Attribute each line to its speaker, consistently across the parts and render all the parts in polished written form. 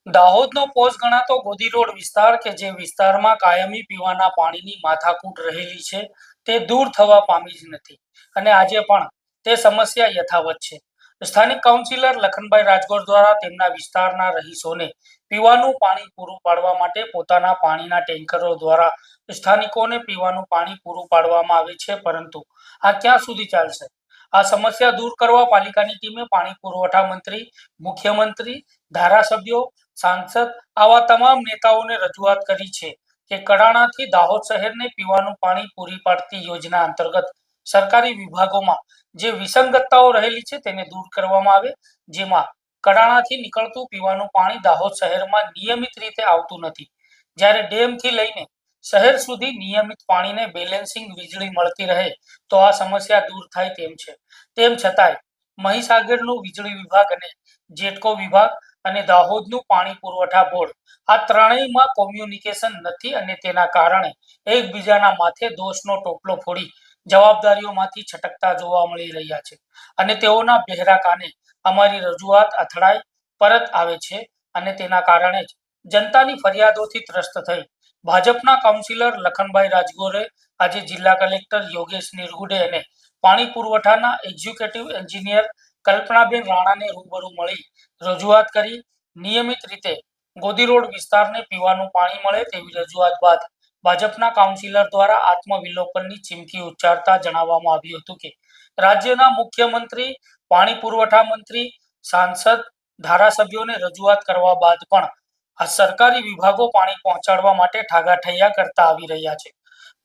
Speaker 1: દાહોદનો પોષ ગણાતો ગોદી રોડ વિસ્તાર કે જે વિસ્તારમાં કાયમી પીવાના પાણીની માથાકૂટ રહેલી છે તે દૂર થવા પામી જ નથી અને આજે પણ તે સમસ્યા યથાવત છે. સ્થાનિક કાઉન્સિલર લખનભાઈ રાજગોર દ્વારા તેમના વિસ્તારના રહીશોને પીવાનું પાણી પૂરું પાડવા માટે પોતાના પાણીના ટેન્કરો દ્વારા સ્થાનિકોને પીવાનું પાણી પૂરું પાડવામાં આવે છે, પરંતુ આ ક્યાં સુધી ચાલશે? આ સમસ્યા દૂર કરવા પાલિકાની ટીમે પાણી પુરવઠા મંત્રી, મુખ્યમંત્રી, ધારાસભ્યો, સાંસદ આવા તમામ નેતાઓને રજૂઆત કરી છે કે કડાણાથી દાહોદ શહેરને પીવાનું પાણી પૂરી પાડતી યોજના અંતર્ગત સરકારી વિભાગોમાં જે વિસંગતતાઓ રહેલી છે તેને દૂર કરવામાં આવે, જેમાં કડાણાથી નીકળતું પીવાનું પાણી દાહોદ શહેરમાં નિયમિત રીતે આવતું નથી, જ્યારે ડેમથી લઈને શહેર સુધી નિયમિત પાણીને બેલેન્સિંગ વીજળી મળતી રહે તો આ સમસ્યા દૂર થાય તેમ છે. તેમ છતાંય મહીસાગરનું વીજળી વિભાગ અને જેટકો વિભાગ અને દાહોદનું પાણી પુરવઠા બોર્ડ આ ત્રણેયમાં કોમ્યુનિકેશન નથી અને તેના કારણે એકબીજાના માથે દોષનો ટોપલો ફોડી જવાબદારીઓમાંથી છટકતા જોવા મળી રહ્યા છે અને તેઓના બહેરા કાને અમારી રજૂઆત અથડાઈ પરત આવે છે અને તેના કારણે જ જનતાની ફરિયાદોથી ત્રસ્ત થઈ ભાજપના કાઉન્સિલર લખનભાઈ રાજગોરે આજે જિલ્લા કલેક્ટર યોગેશ નિરગુડે અને પાણી પુરવઠાના એક્ઝિક્યુટિવ એન્જિનિયર કલ્પનાબેન રાણાને રૂબરૂ મળી રજૂઆત કરી નિયમિત રીતે ગોદી રોડ વિસ્તારને પીવાનું પાણી મળે તેવી રજૂઆત બાદ ભાજપના કાઉન્સિલર દ્વારા આત્મવિલોપનની ચીમકી ઉચ્ચારતા જણાવવામાં આવ્યું હતું કે રાજ્યના મુખ્યમંત્રી, પાણી પુરવઠા મંત્રી, સાંસદ, ધારાસભ્યોને રજૂઆત કરવા બાદ પણ આ સરકારી વિભાગો પાણી પહોંચાડવા માટે ઠાગાઠૈયા કરતા આવી રહ્યા છે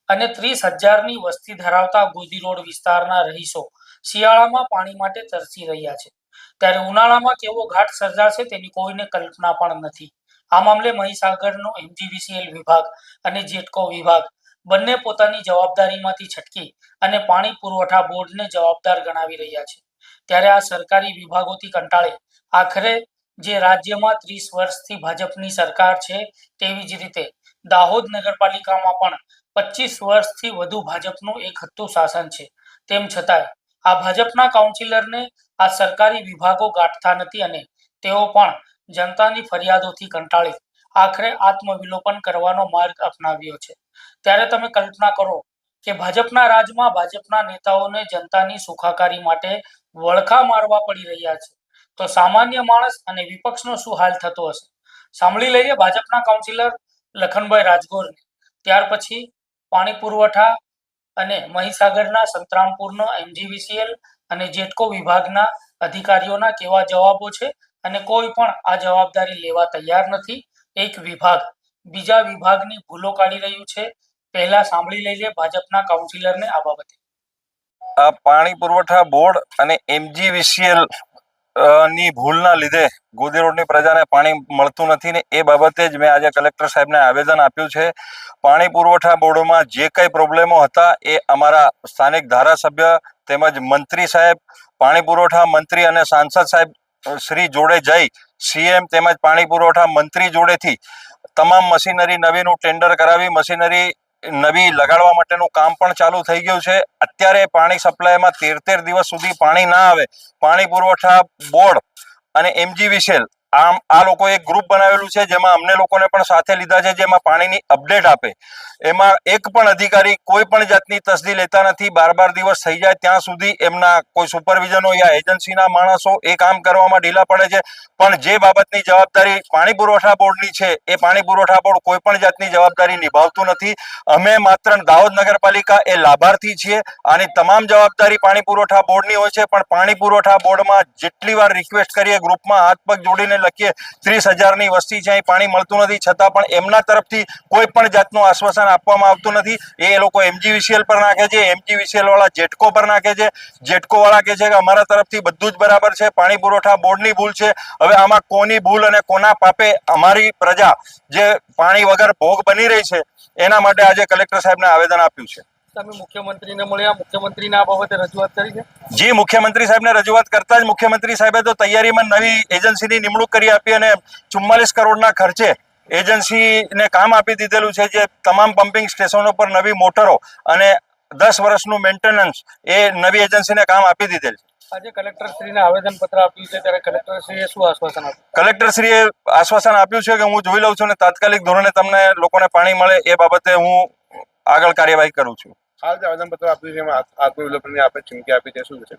Speaker 1: અને 30,000ની વસ્તી ધરાવતા ગોદી રોડ વિસ્તારના રહીશો શિયાળામાં પાણી માટે તરસી રહ્યા છે, ત્યારે ઉનાળામાં કેવો ઘાટ સર્જાશે તેની કોઈને કલ્પના પણ નથી. આ મામલે મહીસાગરનો એમજીવીસીએલ વિભાગ અને જેટકો વિભાગ બંને પોતાની જવાબદારીમાંથી છટકી અને પાણી પુરવઠા બોર્ડને જવાબદાર ગણાવી રહ્યા છે, ત્યારે આ સરકારી વિભાગોથી કંટાળે આખરે જે રાજ્યમાં 30 વર્ષથી ભાજપની સરકાર છે તેવી જ રીતે દાહોદ નગરપાલિકામાં પણ 25 વર્ષથી વધુ ભાજપનું એક હત્તું શાસન છે. તેમ છતાંય આ ભાજપના કાઉન્સિલરને આ સરકારી વિભાગો ગાંઠતા નથી અને તેઓ પણ જનતાની ફરિયાદોથી કંટાળી આખરે આત્મવિલોપન કરવાનો માર્ગ અપનાવ્યો છે. ત્યારે તમે કલ્પના કરો કે ભાજપના રાજમાં ભાજપના નેતાઓને જનતાની સુખાકારી માટે વળખા મારવા પડી રહ્યા છે તો સામાન્ય માણસ અને વિપક્ષનો શું હાલ થતો હશે? સાંભળી લઈએ ભાજપના કાઉન્સિલર લખનભાઈ રાજગોરને. ત્યાર પછી પાણી પુરવઠા અને મહીસાગરના સંતરામપુરનો એમજીવીસીએલ અને જેટકો વિભાગના અધિકારીઓના કેવા જવાબો છે અને કોઈ પણ આ જવાબદારી લેવા તૈયાર નથી. એક વિભાગ બીજા વિભાગની ભૂલો કાઢી રહ્યું છે. પહેલા સાંભળી લઈએ ભાજપના કાઉન્સિલરને આ બાબતે.
Speaker 2: આ પાણી પુરવઠા બોર્ડ અને એમજીવીસીએલ ની ભૂલના લીધે ગોદી રોડની પ્રજાને પાણી મળતું નથી ને એ બાબતે જ મેં આજે કલેક્ટર સાહેબને આવેદન આપ્યું છે. પાણી પુરવઠા બોર્ડમાં જે કંઈ પ્રોબ્લેમો હતા એ અમારા સ્થાનિક ધારાસભ્ય તેમજ મંત્રી સાહેબ, પાણી પુરવઠા મંત્રી અને સાંસદ સાહેબ શ્રી જોડે જઈ સીએમ તેમજ પાણી પુરવઠા મંત્રી જોડેથી તમામ મશીનરી નવીનું ટેન્ડર કરાવી મશીનરી નવી લગાડવા માટેનું કામ પણ ચાલુ થઈ ગયું છે. અત્યારે પાણી સપ્લાયમાં 13 દિવસ સુધી પાણી ના આવે, પાણી પુરવઠા બોર્ડ અને એમજીવીસીએલ આ લોકો એક ગ્રુપ બનાવેલું છે જેમાં અમને લોકોને પણ સાથે લીધા છે, જેમાં પાણીની અપડેટ આપે. એમાં એક પણ અધિકારી કોઈ પણ જાતની તસદી લેતા નથી. 12 દિવસ થઈ જાય ત્યાં સુધી એમના કોઈ સુપરવિઝનો યા એજન્સીના માણસો એ કામ કરવામાં ઢીલા પડે છે. પણ જે બાબતની જવાબદારી પાણી પુરવઠા બોર્ડની છે એ પાણી પુરવઠા બોર્ડ કોઈ પણ જાતની જવાબદારી નિભાવતું નથી. અમે માત્ર દાહોદ નગરપાલિકા એ લાભાર્થી છીએ. આની તમામ જવાબદારી પાણી પુરવઠા બોર્ડની હોય છે, પણ પાણી પુરવઠા બોર્ડમાં જેટલી વાર રિક્વેસ્ટ કરીએ, ગ્રુપમાં હાથ પગ જોડીને લખીએ, 30,000ની વસ્તી છે, અહીં પાણી મળતું નથી, છતાં પણ એમના તરફથી કોઈ પણ જાતનું આશ્વાસન આપવામાં આવતું નથી. એ લોકો એમજીવીસીએલ પર નાખે છે, એમજીવીસીએલ વાળા જેટકો પર નાખે છે, જેટકો વાળા કહે છે કે અમારા તરફથી બધું જ બરાબર છે, પાણી પુરવઠા બોર્ડની ભૂલ છે. હવે આમાં કોની ભૂલ અને કોના પાપે અમારી પ્રજા જે પાણી વગર ભોગ બની રહી છે એના માટે આજે કલેક્ટર સાહેબને આવેદન આપ્યું છે.
Speaker 1: તમે મુખ્યમંત્રીને મળ્યા, મુખ્યમંત્રીને આ બાબતે રજૂઆત કરી છે?
Speaker 2: જી, મુખ્યમંત્રી સાહેબને રજૂઆત કરતા જ મુખ્યમંત્રી સાહેબે તો તૈયારીમાં નવી એજન્સીની નિમણૂક કરી આપી અને 44 કરોડના ખર્ચે એજન્સીને કામ આપી દીધેલું છે, જે તમામ પમ્પિંગ સ્ટેશનો પર નવી મોટરો અને 10 વર્ષનું મેન્ટેનન્સ એ નવી એજન્સીને કામ આપી દીધેલ છે.
Speaker 1: આજે કલેક્ટરશ્રીને આવેદનપત્ર આપ્યું છે ત્યારે કલેક્ટરશ્રીએ શું આશ્વાસન આપ્યું?
Speaker 2: કલેક્ટરશ્રીએ આશ્વાસન આપ્યું છે કે હું જોઈ લઉં છું અને તાત્કાલિક ધોરણે તમને લોકોને પાણી મળે એ બાબતે હું આગળ કાર્યવાહી કરું છું.
Speaker 3: હાલ જે આવેદનપત્ર આપ્યું છે એમાં આત્મવિલોપનની આપણે ચીમકી આપી છે, શું છે?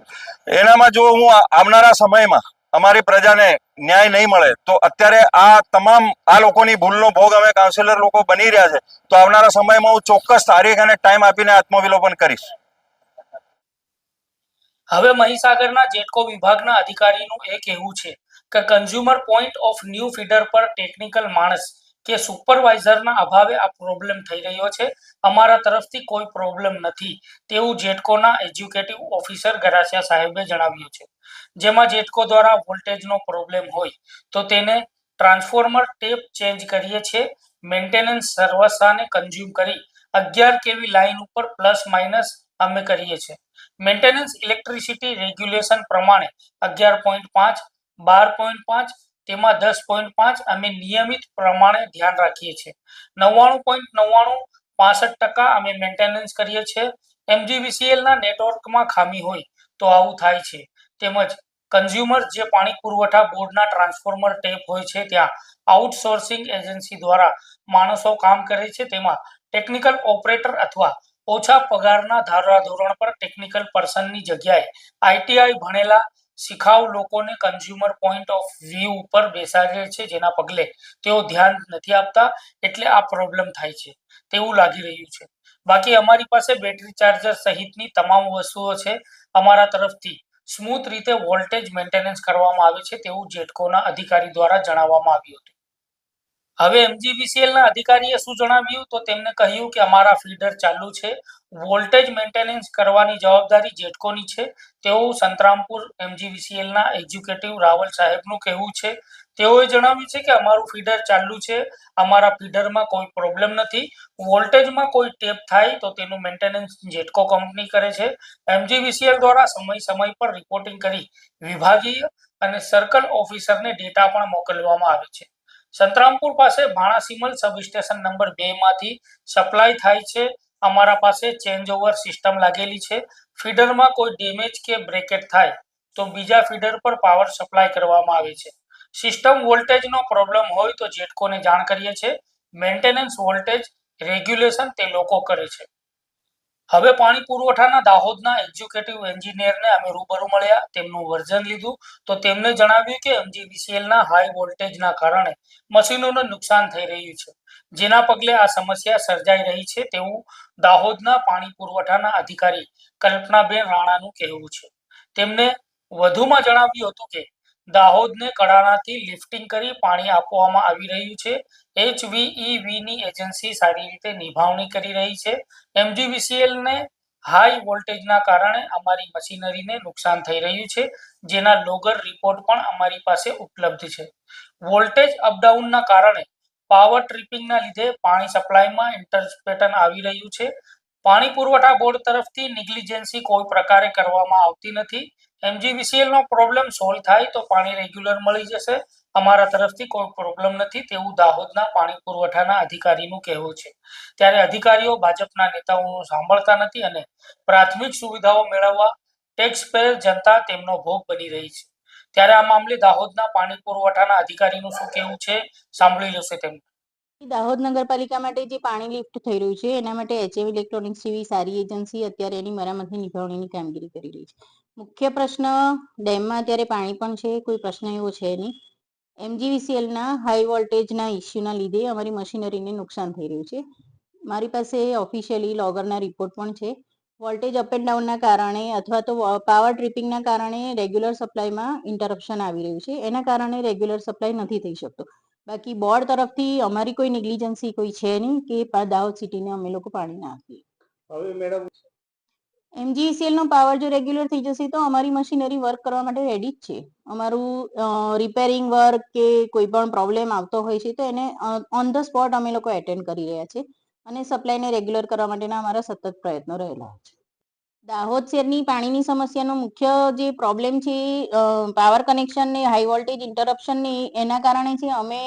Speaker 2: એનામાં જો હું આવનારા સમયમાં અમારી પ્રજાને ન્યાય નહીં મળે તો અત્યારે આ લોકોની ભૂલનો ભોગ અમે કાઉન્સિલર લોકો બની રહ્યા છે, તો આવનારા સમયમાં હું ચોક્કસ તારીખ અને ટાઈમ આપીને આત્મવિલોપન કરીશ.
Speaker 1: હવે મહીસાગરના જેટકો વિભાગના અધિકારીનું એ કહેવું છે કે consumer point of new feeder પર ટેકનિકલ માણસ કે સુપરવાઇઝરના અભાવે આ પ્રોબ્લેમ થઈ રહ્યો છે. અમારા તરફથી કોઈ પ્રોબ્લેમ નથી તેવું જેટકોના એજ્યુકેટિવ ઓફિસર ગરાસિયા સાહેબે જણાવ્યું છે. જેમાં જેટકો દ્વારા વોલ્ટેજનો પ્રોબ્લેમ હોય તો તેને ટ્રાન્સફોર્મર ટેપ ચેન્જ કરીએ છીએ. મેન્ટેનન્સ સર્વસાને કન્ઝ્યુમ કરી 11 કેવી લાઇન ઉપર પ્લસ માઇનસ અમે કરીએ છીએ. મેન્ટેનન્સ ઇલેક્ટ્રિસિટી રેગ્યુલેશન પ્રમાણે 11.5 12.5 તેમાં 10.5 અમે નિયમિત પ્રમાણે ધ્યાન રાખીએ છીએ. 99.95% અમે મેન્ટેનન્સ કરીએ છીએ. MGVCL ના નેટવર્કમાં ખામી હોય તો આવું થાય છે. તેમજ કન્ઝ્યુમર જે પાણી પુરવઠા બોર્ડના ટ્રાન્સફોર્મર ટેપ હોય છે ત્યાં આઉટસોર્સિંગ એજન્સી દ્વારા માણસો કામ કરે છે. તેમાં ટેકનિકલ ઓપરેટર અથવા ઓછા પગારના ધારાધોરણ પર ટેકનિકલ પર્સનની જગ્યાએ ITI ભણેલા શિખાઉ લોકોને કન્ઝ્યુમર પોઈન્ટ ઓફ વ્યૂ ઉપર બેસાડે છે, જેના પગલે તેઓ ધ્યાન નથી આપતા એટલે આ પ્રોબ્લેમ થાય છે તેવું લાગી રહ્યું છે. બાકી અમારી પાસે બેટરી ચાર્જર સહિતની તમામ વસ્તુઓ છે. અમારા તરફથી સ્મૂથ રીતે વોલ્ટેજ મેન્ટેનન્સ કરવામાં આવે છે તેવું જેટકોના અધિકારી દ્વારા જણાવવામાં આવ્યું હતું. હવે MGVCL ના અધિકારીએ શું જણાવ્યું તો તેમને કહ્યું કે અમારા ફીડર ચાલુ છે, વોલ્ટેજ મેન્ટેનન્સ કરવાની જવાબદારી જેટકોની છે તેવું સંતરામપુર MGVCL ના એક્ઝિક્યુટિવ રાવલ સાહેબનું કહેવું છે. તેઓએ જણાવ્યું છે કે અમારું ફીડર ચાલુ છે, અમારા ફીડરમાં કોઈ પ્રોબ્લેમ નથી. વોલ્ટેજમાં કોઈ ટેપ થાય તો તેનું મેન્ટેનન્સ જેટકો કંપની કરે છે. MGVCL દ્વારા સમય પર રિપોર્ટિંગ કરી વિભાગીય અને સર્કલ ઓફિસરને ડેટા પણ મોકલવામાં આવે છે. સંતરામપુર પાસે ભાણાસીમલ સબ સ્ટેશન નંબર 2 માંથી સપ્લાય થાય છે. અમારા પાસે ચેન્જ ઓવર સિસ્ટમ લાગેલી છે. ફીડરમાં કોઈ ડેમેજ કે બ્રેકેટ થાય તો બીજા ફીડર પર પાવર સપ્લાય કરવામાં આવે છે. સિસ્ટમ વોલ્ટેજનો પ્રોબ્લેમ હોય તો જેટકોને જાણ કરીએ છીએ. મેન્ટેનન્સ વોલ્ટેજ રેગ્યુલેશન તે લોકો કરે છે. હવે પાણી પુરવઠાના દાહોદના એક્ઝિક્યુટિવ એન્જિનિયરને અમે રૂબરૂ મળ્યા, તેમનું વર્ઝન લીધું તો તેમને જણાવ્યું કે MGVCLના હાઈ વોલ્ટેજના કારણે મશીનોને નુકસાન થઈ રહ્યું છે, જેના પગલે આ સમસ્યા સર્જાઈ રહી છે તેવું દાહોદના પાણી પુરવઠાના અધિકારી કલ્પનાબેન રાણાનું કહેવું છે. તેમને વધુમાં જણાવ્યું હતું કે દાહોદને કડાણાથી લિફ્ટિંગ કરી પાણી આપવામાં આવી રહ્યું છે. HVEVની એજન્સી સારી રીતે નિભાવણી કરી રહી છે. MGVCLને હાઈ વોલ્ટેજના કારણે અમારી મશીનરીને નુકસાન થઈ રહ્યું છે, જેના લોગર રિપોર્ટ પણ અમારી પાસે ઉપલબ્ધ છે. વોલ્ટેજ અપડાઉનના કારણે પાવર ટ્રિપિંગના લીધે પાણી સપ્લાયમાં ઇન્ટરપ્રેશન આવી રહ્યું છે. પાણી પુરવઠા બોર્ડ તરફથી નેગ્લિજન્સી કોઈ પ્રકારે કરવામાં આવતી નથી. MGVCLનો પ્રોબ્લેમ સોલ્વ થાય તો પાણી રેગ્યુલર મળી જશે. અમારા તરફથી કોઈ પ્રોબ્લેમ નથી તેવું દાહોદના પાણી પુરવઠાના અધિકારીનું કહેવું છે. ત્યારે અધિકારીઓ ભાજપના નેતાઓનું સાંભળતા નથી અને પ્રાથમિક સુવિધાઓ મેળવવા ટેક્સપેયર જનતા તેમનો ભોગ બની રહી છે. ત્યારે આ મામલે દાહોદના પાણી પુરવઠાના અધિકારીનું શું કહેવું છે સાંભળી લેશે તેમને.
Speaker 4: દાહોદ નગરપાલિકા માટે જે પાણી લિફ્ટ થઈ રહ્યું છે એના માટે HM ઇલેક્ટ્રોનિક્સ જેવી સારી એજન્સી અત્યારે એની મરામતની નિભાવણીની કામગીરી કરી રહી છે. મુખ્ય પ્રશ્ન ડેમમાં અત્યારે પાણી પણ છે, કોઈ પ્રશ્ન એવો છે નહીં. MGVCLના હાઈ વોલ્ટેજના ઇસ્યુના લીધે અમારી મશીનરીને નુકસાન થઈ રહ્યું છે. મારી પાસે ઓફિશિયલી લોગરના રિપોર્ટ પણ છે. વોલ્ટેજ અપ એન્ડ ડાઉનના કારણે અથવા તો પાવર ટ્રિપિંગના કારણે રેગ્યુલર સપ્લાયમાં ઇન્ટરપ્શન આવી રહ્યું છે. એના કારણે રેગ્યુલર સપ્લાય નથી થઈ શકતો. બાકી બોર્ડ તરફથી અમારી કોઈ નેગ્લિજન્સી કોઈ છે નહીં કે દાહોદ સિટીને અમે લોકો પાણી ના આપીએ.
Speaker 3: હવે મેડમ
Speaker 4: MGVCLનો પાવર જો રેગ્યુલર થઈ જશે તો અમારી મશીનરી વર્ક કરવા માટે રેડી જ છે. અમારું રિપેરિંગ વર્ક કે કોઈ પણ પ્રોબ્લેમ આવતો હોય છે તો એને ઓન ધ સ્પોટ અમે લોકો એટેન્ડ કરી રહ્યા છે અને સપ્લાયને રેગ્યુલર કરવા માટેના અમારા સતત પ્રયત્નો રહેલા છે. દાહોદ શહેરની પાણીની સમસ્યાનો મુખ્ય જે પ્રોબ્લેમ છે પાવર કનેક્શન ને હાઈ વોલ્ટેજ ઇન્ટરપ્શન ને એના કારણે છે. અમે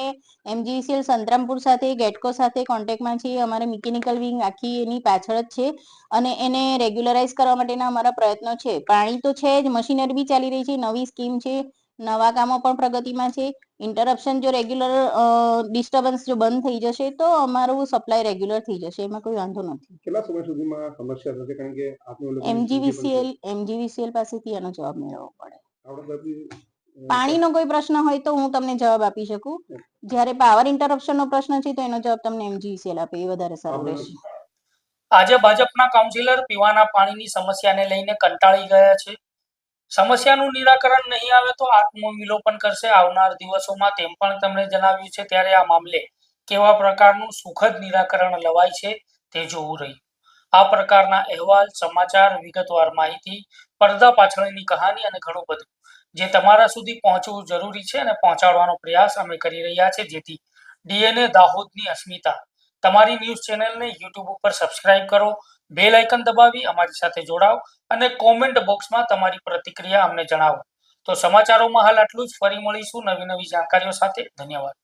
Speaker 4: MGVCL સંતરામપુર સાથે ગેટકો સાથે કોન્ટેક્ટમાં છીએ. અમારે મિકેનિકલ વિંગ આખી એની પાછળ જ છે અને એને રેગ્યુલરાઇઝ કરવા માટેના અમારા પ્રયત્નો છે. પાણી તો છે જ, મશીનરી બી ચાલી રહી છે, નવી સ્કીમ છે, નવા કામો પણ પ્રગતિમાં છે. ઇન્ટરપ્શન જો રેગ્યુલર ડિસ્ટર્બન્સ જો બંધ થઈ જશે તો અમારું સપ્લાય રેગ્યુલર થઈ જશે, એમાં કોઈ વાંધો નથી.
Speaker 3: કેટલા સમય સુધીમાં સમસ્યા થશે? કારણ કે આપનું
Speaker 4: MGVCL પાસેથી એનો જવાબ મેળવવો પડે.
Speaker 3: આપણા તરફથી
Speaker 4: પાણીનો કોઈ પ્રશ્ન હોય તો હું તમને જવાબ આપી શકું. જ્યારે પાવર ઇન્ટરપ્શનનો પ્રશ્ન છે તો એનો જવાબ તમને MGVCL આપે એ વધારે સારું રહેશે.
Speaker 1: આજે ભાજપના કાઉન્સિલર પીવાના પાણીની સમસ્યાને લઈને કંટાળી ગયા છે. સમસ્યાનું નિરાકરણ નહીં આવે તો આત્મવિલોપન કરશે આવનાર દિવસોમાં, તેમ પણ તેમણે જણાવ્યું છે. ત્યારે આ મામલે કેવા પ્રકારનું સુખદ નિરાકરણ લવાય છે તે જોવું રહ્યું. આ પ્રકારના અહેવાલ, સમાચાર, વિગતવાર માહિતી, પડદા પાછળની કહાની અને ઘણું બધું જે તમારા સુધી પહોંચવું જરૂરી છે અને પહોંચાડવાનો પ્રયાસ અમે કરી રહ્યા છે, જેથી DNA દાહોદની અસ્મિતા તમારી ન્યૂઝ ચેનલને YouTube ઉપર સબસ્ક્રાઇબ કરો, બેલ આઇકન દબાવી અમારી સાથે જોડાઓ અને કોમેન્ટ બોક્સમાં તમારી પ્રતિક્રિયા અમને જણાવો. તો સમાચારોમાં હાલ આટલું જ. ફરી મળીશું નવી જાણકારીઓ સાથે. ધન્યવાદ.